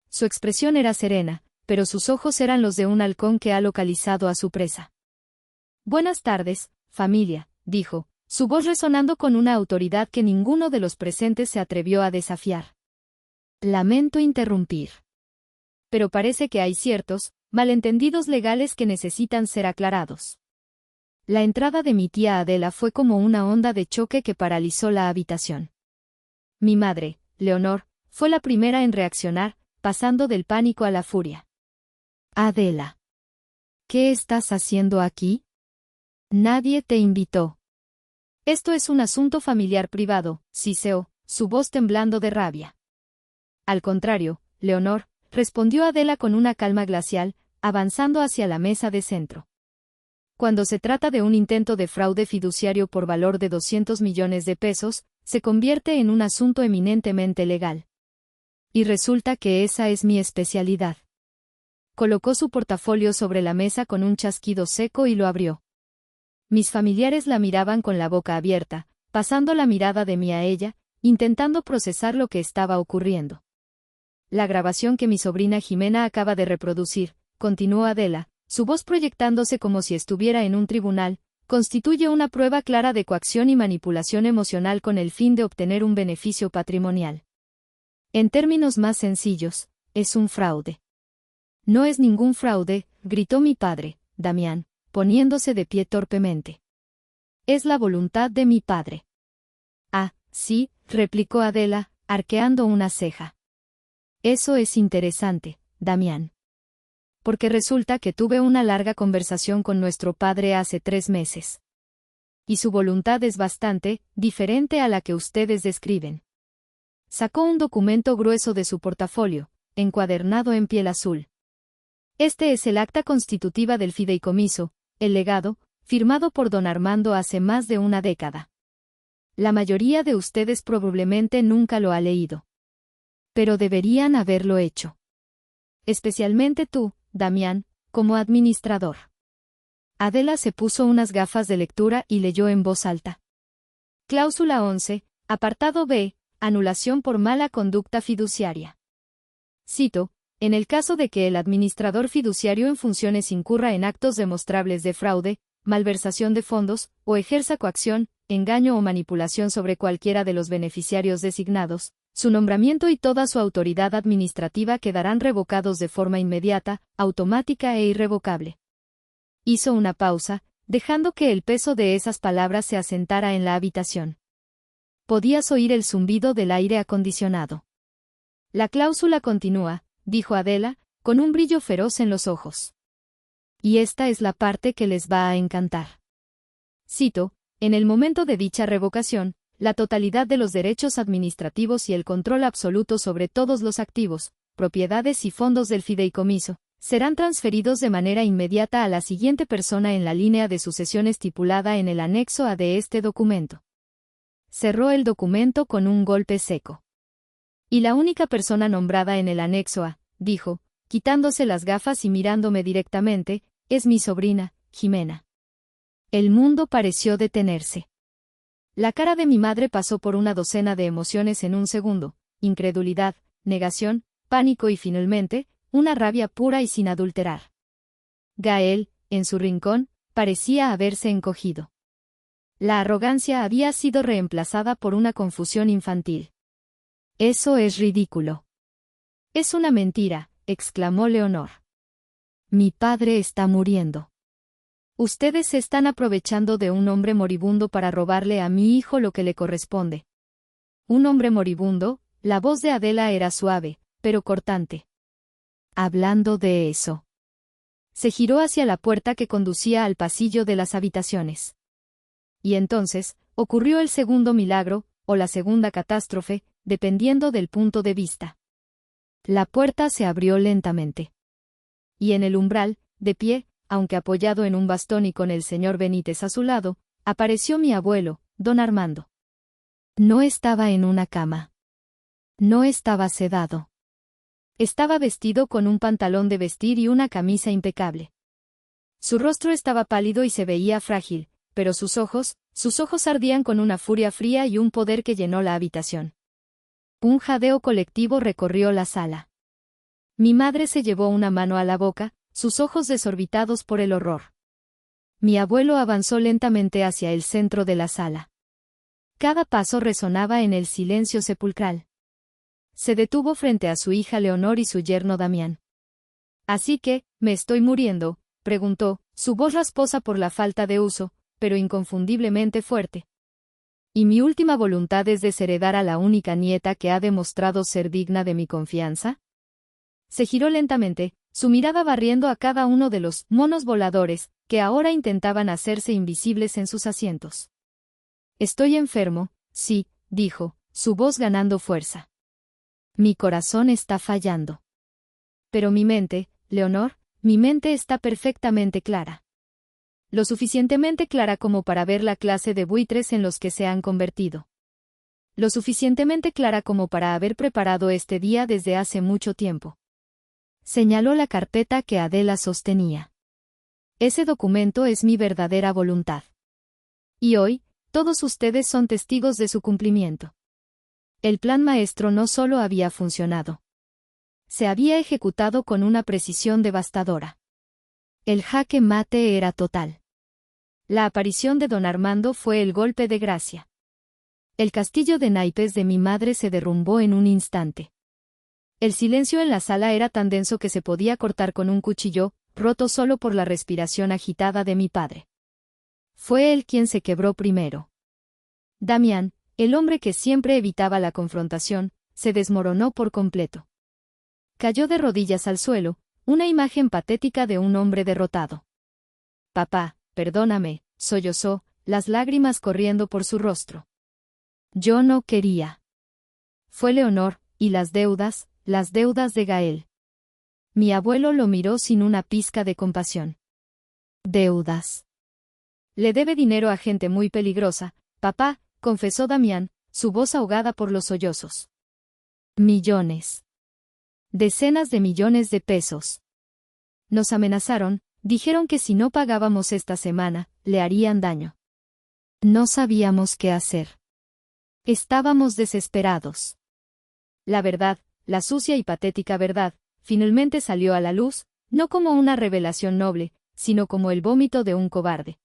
Su expresión era serena, pero sus ojos eran los de un halcón que ha localizado a su presa. Buenas tardes, familia, dijo, su voz resonando con una autoridad que ninguno de los presentes se atrevió a desafiar. Lamento interrumpir. Pero parece que hay ciertos malentendidos legales que necesitan ser aclarados. La entrada de mi tía Adela fue como una onda de choque que paralizó la habitación. Mi madre, Leonor, fue la primera en reaccionar, pasando del pánico a la furia. Adela. ¿Qué estás haciendo aquí? Nadie te invitó. Esto es un asunto familiar privado, siseó, su voz temblando de rabia. Al contrario, Leonor, respondió Adela con una calma glacial, avanzando hacia la mesa de centro. Cuando se trata de un intento de fraude fiduciario por valor de 200 millones de pesos, se convierte en un asunto eminentemente legal. Y resulta que esa es mi especialidad. Colocó su portafolio sobre la mesa con un chasquido seco y lo abrió. Mis familiares la miraban con la boca abierta, pasando la mirada de mí a ella, intentando procesar lo que estaba ocurriendo. La grabación que mi sobrina Jimena acaba de reproducir, continuó Adela, su voz proyectándose como si estuviera en un tribunal, constituye una prueba clara de coacción y manipulación emocional con el fin de obtener un beneficio patrimonial. En términos más sencillos, es un fraude. No es ningún fraude, gritó mi padre, Damián, poniéndose de pie torpemente. Es la voluntad de mi padre. Ah, sí, replicó Adela, arqueando una ceja. Eso es interesante, Damián. Porque resulta que tuve una larga conversación con nuestro padre hace 3 meses. Y su voluntad es bastante diferente a la que ustedes describen. Sacó un documento grueso de su portafolio, encuadernado en piel azul. Este es el acta constitutiva del fideicomiso, el legado, firmado por don Armando hace más de una década. La mayoría de ustedes probablemente nunca lo ha leído. Pero deberían haberlo hecho. Especialmente tú, Damián, como administrador. Adela se puso unas gafas de lectura y leyó en voz alta. Cláusula 11, apartado B, anulación por mala conducta fiduciaria. Cito, en el caso de que el administrador fiduciario en funciones incurra en actos demostrables de fraude, malversación de fondos, o ejerza coacción, engaño o manipulación sobre cualquiera de los beneficiarios designados, su nombramiento y toda su autoridad administrativa quedarán revocados de forma inmediata, automática e irrevocable. Hizo una pausa, dejando que el peso de esas palabras se asentara en la habitación. Podías oír el zumbido del aire acondicionado. La cláusula continúa, dijo Adela, con un brillo feroz en los ojos. Y esta es la parte que les va a encantar. Cito, en el momento de dicha revocación, la totalidad de los derechos administrativos y el control absoluto sobre todos los activos, propiedades y fondos del fideicomiso, serán transferidos de manera inmediata a la siguiente persona en la línea de sucesión estipulada en el anexo A de este documento. Cerró el documento con un golpe seco. Y la única persona nombrada en el anexo A, dijo, quitándose las gafas y mirándome directamente, es mi sobrina, Jimena. El mundo pareció detenerse. La cara de mi madre pasó por una docena de emociones en un segundo, incredulidad, negación, pánico y finalmente, una rabia pura y sin adulterar. Gael, en su rincón, parecía haberse encogido. La arrogancia había sido reemplazada por una confusión infantil. Eso es ridículo. Es una mentira, exclamó Leonor. Mi padre está muriendo. Ustedes se están aprovechando de un hombre moribundo para robarle a mi hijo lo que le corresponde. Un hombre moribundo, la voz de Adela era suave, pero cortante. Hablando de eso. Se giró hacia la puerta que conducía al pasillo de las habitaciones. Y entonces, ocurrió el segundo milagro, o la segunda catástrofe, dependiendo del punto de vista. La puerta se abrió lentamente. Y en el umbral, de pie, aunque apoyado en un bastón y con el señor Benítez a su lado, apareció mi abuelo, don Armando. No estaba en una cama. No estaba sedado. Estaba vestido con un pantalón de vestir y una camisa impecable. Su rostro estaba pálido y se veía frágil, pero sus ojos ardían con una furia fría y un poder que llenó la habitación. Un jadeo colectivo recorrió la sala. Mi madre se llevó una mano a la boca, sus ojos desorbitados por el horror. Mi abuelo avanzó lentamente hacia el centro de la sala. Cada paso resonaba en el silencio sepulcral. Se detuvo frente a su hija Leonor y su yerno Damián. «¿Así que, me estoy muriendo?», preguntó, su voz rasposa por la falta de uso, pero inconfundiblemente fuerte. Y mi última voluntad es desheredar a la única nieta que ha demostrado ser digna de mi confianza. Se giró lentamente, su mirada barriendo a cada uno de los monos voladores, que ahora intentaban hacerse invisibles en sus asientos. Estoy enfermo, sí, dijo, su voz ganando fuerza. Mi corazón está fallando. Pero mi mente, Leonor, mi mente está perfectamente clara. Lo suficientemente clara como para ver la clase de buitres en los que se han convertido. Lo suficientemente clara como para haber preparado este día desde hace mucho tiempo. Señaló la carpeta que Adela sostenía. Ese documento es mi verdadera voluntad. Y hoy, todos ustedes son testigos de su cumplimiento. El plan maestro no solo había funcionado. Se había ejecutado con una precisión devastadora. El jaque mate era total. La aparición de don Armando fue el golpe de gracia. El castillo de naipes de mi madre se derrumbó en un instante. El silencio en la sala era tan denso que se podía cortar con un cuchillo, roto solo por la respiración agitada de mi padre. Fue él quien se quebró primero. Damián, el hombre que siempre evitaba la confrontación, se desmoronó por completo. Cayó de rodillas al suelo, una imagen patética de un hombre derrotado. Papá, perdóname, sollozó, las lágrimas corriendo por su rostro. Yo no quería. Fue Leonor, y las deudas de Gael. Mi abuelo lo miró sin una pizca de compasión. Deudas. Le debe dinero a gente muy peligrosa, papá, confesó Damián, su voz ahogada por los sollozos. Millones. Decenas de millones de pesos. Nos amenazaron, dijeron que si no pagábamos esta semana, le harían daño. No sabíamos qué hacer. Estábamos desesperados. La verdad, la sucia y patética verdad, finalmente salió a la luz, no como una revelación noble, sino como el vómito de un cobarde.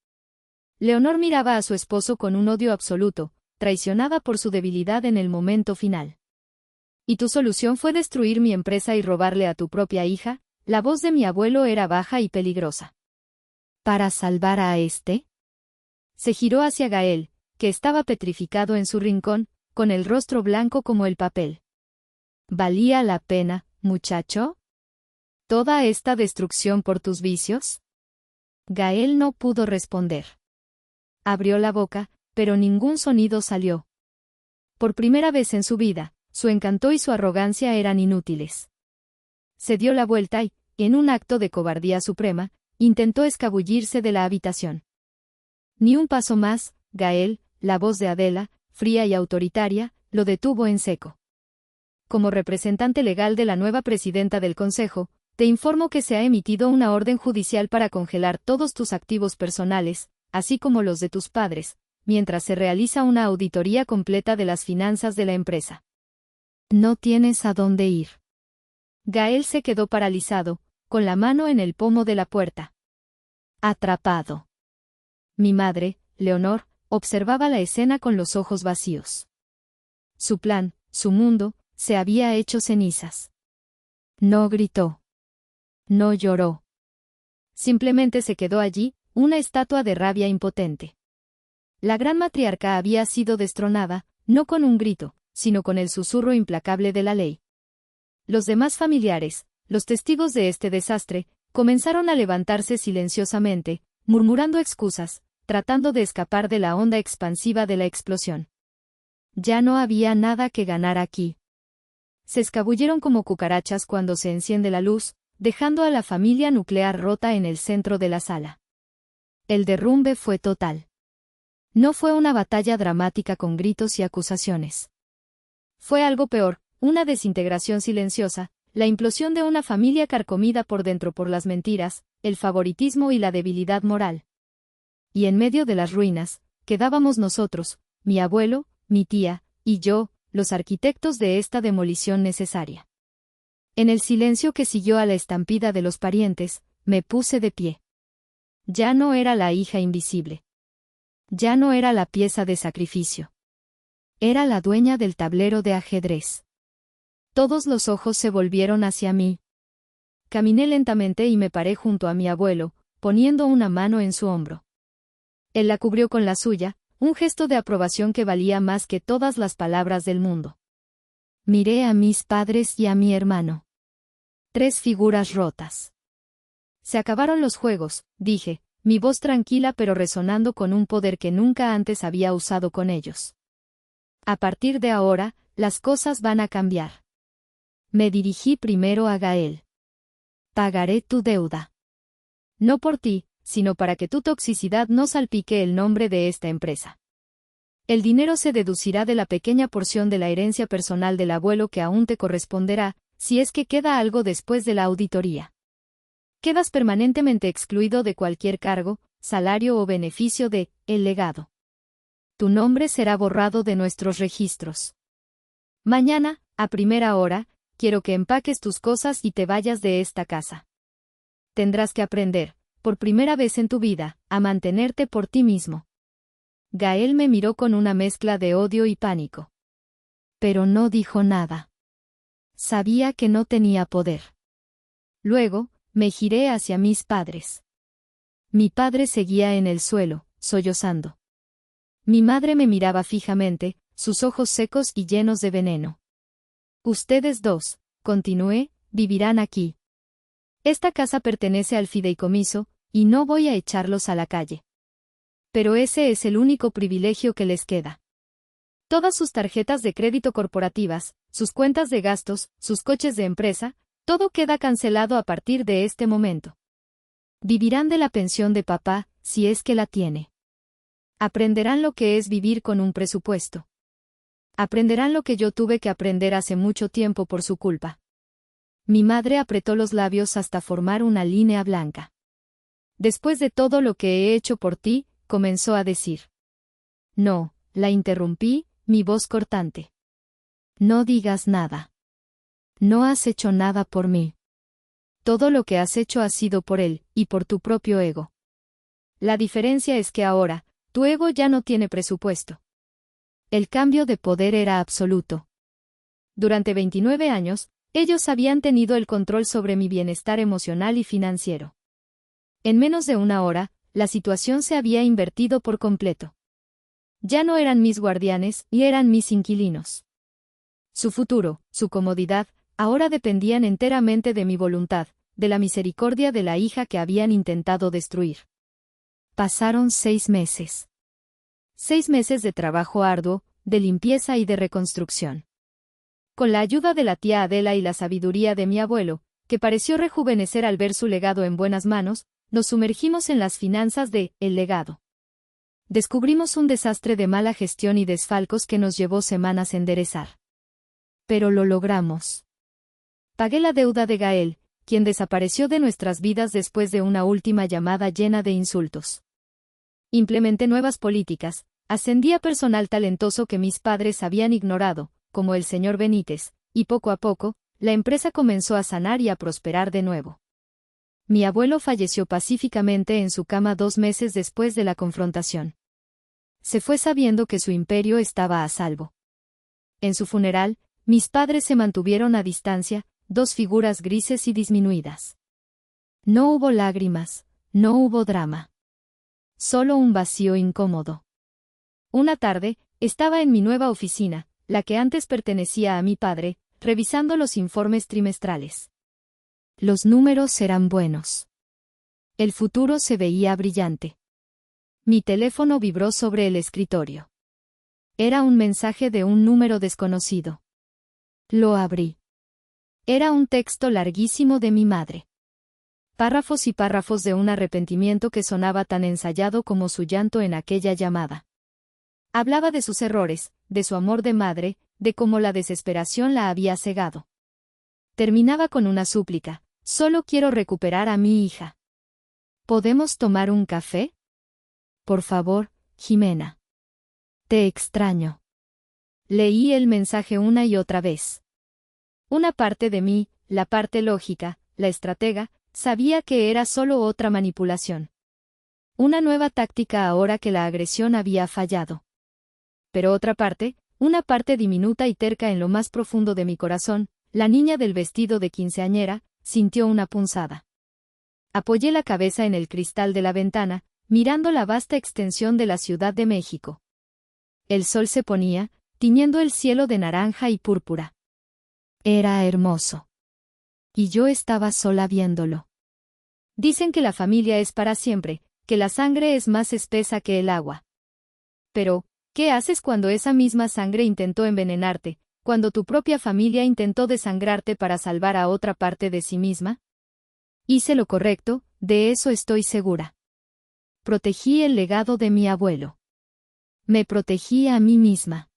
Leonor miraba a su esposo con un odio absoluto, traicionada por su debilidad en el momento final. ¿Y tu solución fue destruir mi empresa y robarle a tu propia hija? La voz de mi abuelo era baja y peligrosa. ¿Para salvar a este? Se giró hacia Gael, que estaba petrificado en su rincón, con el rostro blanco como el papel. ¿Valía la pena, muchacho? ¿Toda esta destrucción por tus vicios? Gael no pudo responder. Abrió la boca, pero ningún sonido salió. Por primera vez en su vida, su encanto y su arrogancia eran inútiles. Se dio la vuelta y, en un acto de cobardía suprema, intentó escabullirse de la habitación. Ni un paso más, Gael, la voz de Adela, fría y autoritaria, lo detuvo en seco. Como representante legal de la nueva presidenta del Consejo, te informo que se ha emitido una orden judicial para congelar todos tus activos personales, así como los de tus padres, mientras se realiza una auditoría completa de las finanzas de la empresa. No tienes a dónde ir. Gael se quedó paralizado, con la mano en el pomo de la puerta. Atrapado. Mi madre, Leonor, observaba la escena con los ojos vacíos. Su plan, su mundo, se había hecho cenizas. No gritó. No lloró. Simplemente se quedó allí, una estatua de rabia impotente. La gran matriarca había sido destronada, no con un grito, sino con el susurro implacable de la ley. Los demás familiares, los testigos de este desastre, comenzaron a levantarse silenciosamente, murmurando excusas, tratando de escapar de la onda expansiva de la explosión. Ya no había nada que ganar aquí. Se escabulleron como cucarachas cuando se enciende la luz, dejando a la familia nuclear rota en el centro de la sala. El derrumbe fue total. No fue una batalla dramática con gritos y acusaciones. Fue algo peor, una desintegración silenciosa, la implosión de una familia carcomida por dentro por las mentiras, el favoritismo y la debilidad moral. Y en medio de las ruinas, quedábamos nosotros, mi abuelo, mi tía, y yo, los arquitectos de esta demolición necesaria. En el silencio que siguió a la estampida de los parientes, me puse de pie. Ya no era la hija invisible. Ya no era la pieza de sacrificio. Era la dueña del tablero de ajedrez. Todos los ojos se volvieron hacia mí. Caminé lentamente y me paré junto a mi abuelo, poniendo una mano en su hombro. Él la cubrió con la suya, un gesto de aprobación que valía más que todas las palabras del mundo. Miré a mis padres y a mi hermano. 3 figuras rotas. Se acabaron los juegos, dije, mi voz tranquila pero resonando con un poder que nunca antes había usado con ellos. A partir de ahora, las cosas van a cambiar. Me dirigí primero a Gael. Pagaré tu deuda. No por ti, sino para que tu toxicidad no salpique el nombre de esta empresa. El dinero se deducirá de la pequeña porción de la herencia personal del abuelo que aún te corresponderá, si es que queda algo después de la auditoría. Quedas permanentemente excluido de cualquier cargo, salario o beneficio de el legado. Tu nombre será borrado de nuestros registros. Mañana, a primera hora, quiero que empaques tus cosas y te vayas de esta casa. Tendrás que aprender, por primera vez en tu vida, a mantenerte por ti mismo. Gael me miró con una mezcla de odio y pánico. Pero no dijo nada. Sabía que no tenía poder. Luego, me giré hacia mis padres. Mi padre seguía en el suelo, sollozando. Mi madre me miraba fijamente, sus ojos secos y llenos de veneno. Ustedes dos, continué, vivirán aquí. Esta casa pertenece al fideicomiso, y no voy a echarlos a la calle. Pero ese es el único privilegio que les queda. Todas sus tarjetas de crédito corporativas, sus cuentas de gastos, sus coches de empresa, todo queda cancelado a partir de este momento. Vivirán de la pensión de papá, si es que la tiene. Aprenderán lo que es vivir con un presupuesto. Aprenderán lo que yo tuve que aprender hace mucho tiempo por su culpa. Mi madre apretó los labios hasta formar una línea blanca. Después de todo lo que he hecho por ti, comenzó a decir. No, la interrumpí, mi voz cortante. No digas nada. No has hecho nada por mí. Todo lo que has hecho ha sido por él, y por tu propio ego. La diferencia es que ahora, tu ego ya no tiene presupuesto. El cambio de poder era absoluto. Durante 29 años, ellos habían tenido el control sobre mi bienestar emocional y financiero. En menos de una hora, la situación se había invertido por completo. Ya no eran mis guardianes, y eran mis inquilinos. Su futuro, su comodidad, ahora dependían enteramente de mi voluntad, de la misericordia de la hija que habían intentado destruir. Pasaron 6 meses. 6 meses de trabajo arduo, de limpieza y de reconstrucción. Con la ayuda de la tía Adela y la sabiduría de mi abuelo, que pareció rejuvenecer al ver su legado en buenas manos, nos sumergimos en las finanzas de el legado. Descubrimos un desastre de mala gestión y desfalcos que nos llevó semanas enderezar. Pero lo logramos. Pagué la deuda de Gael, quien desapareció de nuestras vidas después de una última llamada llena de insultos. Implementé nuevas políticas, ascendí a personal talentoso que mis padres habían ignorado, como el señor Benítez, y poco a poco, la empresa comenzó a sanar y a prosperar de nuevo. Mi abuelo falleció pacíficamente en su cama 2 meses después de la confrontación. Se fue sabiendo que su imperio estaba a salvo. En su funeral, mis padres se mantuvieron a distancia, 2 figuras grises y disminuidas. No hubo lágrimas, no hubo drama. Solo un vacío incómodo. Una tarde, estaba en mi nueva oficina, la que antes pertenecía a mi padre, revisando los informes trimestrales. Los números eran buenos. El futuro se veía brillante. Mi teléfono vibró sobre el escritorio. Era un mensaje de un número desconocido. Lo abrí. Era un texto larguísimo de mi madre. Párrafos y párrafos de un arrepentimiento que sonaba tan ensayado como su llanto en aquella llamada. Hablaba de sus errores, de su amor de madre, de cómo la desesperación la había cegado. Terminaba con una súplica: solo quiero recuperar a mi hija. ¿Podemos tomar un café? Por favor, Jimena. Te extraño. Leí el mensaje una y otra vez. Una parte de mí, la parte lógica, la estratega, sabía que era solo otra manipulación. Una nueva táctica ahora que la agresión había fallado. Pero otra parte, una parte diminuta y terca en lo más profundo de mi corazón, la niña del vestido de quinceañera, sintió una punzada. Apoyé la cabeza en el cristal de la ventana, mirando la vasta extensión de la Ciudad de México. El sol se ponía, tiñendo el cielo de naranja y púrpura. Era hermoso. Y yo estaba sola viéndolo. Dicen que la familia es para siempre, que la sangre es más espesa que el agua. Pero, ¿qué haces cuando esa misma sangre intentó envenenarte, cuando tu propia familia intentó desangrarte para salvar a otra parte de sí misma? Hice lo correcto, de eso estoy segura. Protegí el legado de mi abuelo. Me protegí a mí misma.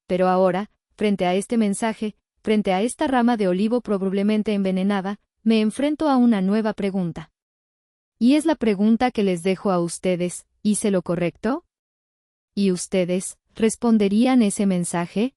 Pero ahora, frente a este mensaje, frente a esta rama de olivo probablemente envenenada, me enfrento a una nueva pregunta. Y es la pregunta que les dejo a ustedes, ¿hice lo correcto? ¿Y ustedes, responderían ese mensaje?